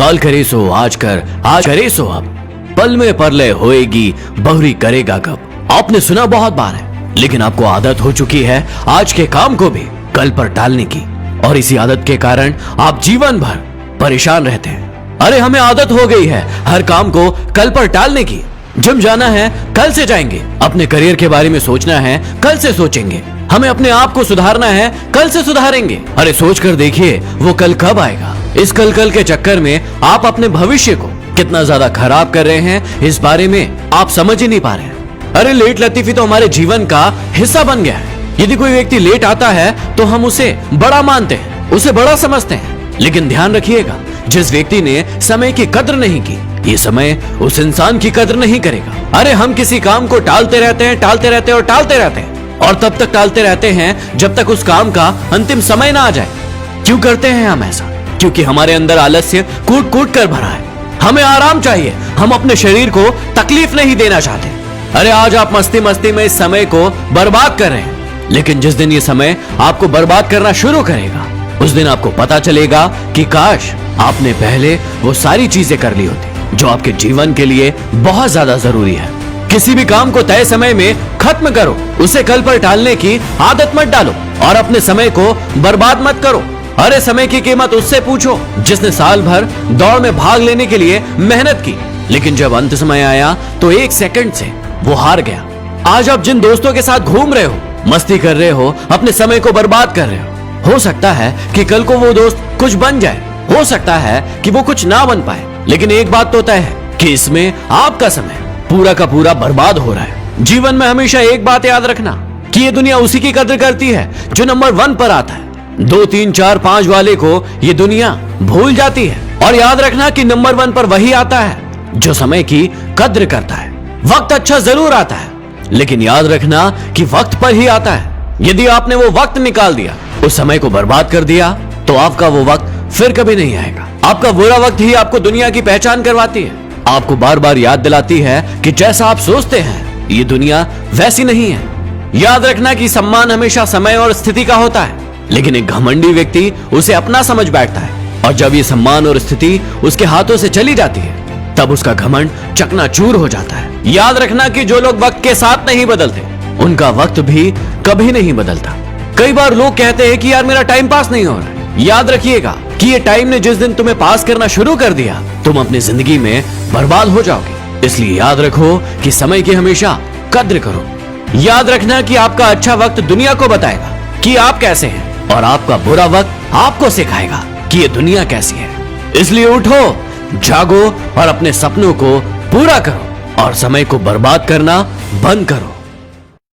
काल करे सो आज कर, आज करे सो अब, पल में परलय होएगी, बहुरी करेगा कब। आपने सुना बहुत बार है, लेकिन आपको आदत हो चुकी है आज के काम को भी कल पर टालने की, और इसी आदत के कारण आप जीवन भर परेशान रहते हैं। अरे हमें आदत हो गई है हर काम को कल पर टालने की। जिम जाना है कल से जाएंगे, अपने करियर के बारे में सोचना है कल से सोचेंगे, हमें अपने आप को सुधारना है कल से सुधारेंगे। अरे सोच कर देखिए वो कल कब आएगा। इस कल के चक्कर में आप अपने भविष्य को कितना ज्यादा खराब कर रहे हैं, इस बारे में आप समझ ही नहीं पा रहे हैं। अरे लेट लतीफी तो हमारे जीवन का हिस्सा बन गया है। यदि कोई व्यक्ति लेट आता है तो हम उसे बड़ा मानते हैं, उसे बड़ा समझते हैं, लेकिन ध्यान रखिएगा जिस व्यक्ति ने समय की कद्र नहीं की, ये समय उस इंसान की कद्र नहीं करेगा। अरे हम किसी काम को टालते रहते हैं, टालते रहते हैं और टालते रहते हैं, और तब तक टालते रहते हैं जब तक उस काम का अंतिम समय ना आ जाए। क्यों करते हैं हम ऐसा? क्योंकि हमारे अंदर आलस्य कूट कूट कर भरा है। हमें आराम चाहिए, हम अपने शरीर को तकलीफ नहीं देना चाहते। अरे आज आप मस्ती मस्ती में इस समय को बर्बाद कर रहे हैं, लेकिन जिस दिन ये समय आपको बर्बाद करना शुरू करेगा, उस दिन आपको पता चलेगा कि काश आपने पहले वो सारी चीजें कर ली होती जो आपके जीवन के लिए बहुत ज्यादा जरूरी है। किसी भी काम को तय समय में खत्म करो, उसे कल पर टालने की आदत मत डालो, और अपने समय को बर्बाद मत करो। अरे समय की कीमत उससे पूछो जिसने साल भर दौड़ में भाग लेने के लिए मेहनत की, लेकिन जब अंत समय आया तो 1 सेकंड से वो हार गया। आज आप जिन दोस्तों के साथ घूम रहे हो, मस्ती कर रहे हो, अपने समय को बर्बाद कर रहे हो सकता है कि कल को वो दोस्त कुछ बन जाए, हो सकता है कि वो कुछ ना बन पाए, लेकिन एक बात तो तय है कि इसमें आपका समय पूरा का पूरा बर्बाद हो रहा है। जीवन में हमेशा एक बात याद रखना कि ये दुनिया उसी की कद्र करती है जो नंबर 1 पर आता है। 2, 3, 4, 5 वाले को ये दुनिया भूल जाती है। और याद रखना कि नंबर 1 पर वही आता है जो समय की कद्र करता है। वक्त अच्छा जरूर आता है, लेकिन याद रखना कि वक्त पर ही आता है। यदि आपने वो वक्त निकाल दिया, उस समय को बर्बाद कर दिया, तो आपका वो वक्त फिर कभी नहीं आएगा। आपका बुरा वक्त ही आपको दुनिया की पहचान करवाती है, आपको बार बार याद दिलाती है कि जैसा आप सोचते हैं ये दुनिया वैसी नहीं है। याद रखना कि सम्मान हमेशा समय और स्थिति का होता है, लेकिन एक घमंडी व्यक्ति उसे अपना समझ बैठता है, और जब ये सम्मान और स्थिति उसके हाथों से चली जाती है, तब उसका घमंड चकनाचूर हो जाता है। याद रखना कि जो लोग वक्त के साथ नहीं बदलते, उनका वक्त भी कभी नहीं बदलता। कई बार लोग कहते हैं कि यार मेरा टाइम पास नहीं हो रहा है। याद रखिएगा कि ये टाइम ने जिस दिन तुम्हें पास करना शुरू कर दिया, तुम अपनी जिंदगी में बर्बाद हो जाओगे। इसलिए याद रखो कि समय की हमेशा कद्र करो। याद रखना कि आपका अच्छा वक्त दुनिया को बताएगा कि आप कैसे हैं, और आपका बुरा वक्त आपको सिखाएगा कि ये दुनिया कैसी है। इसलिए उठो, जागो और अपने सपनों को पूरा करो, और समय को बर्बाद करना बंद करो।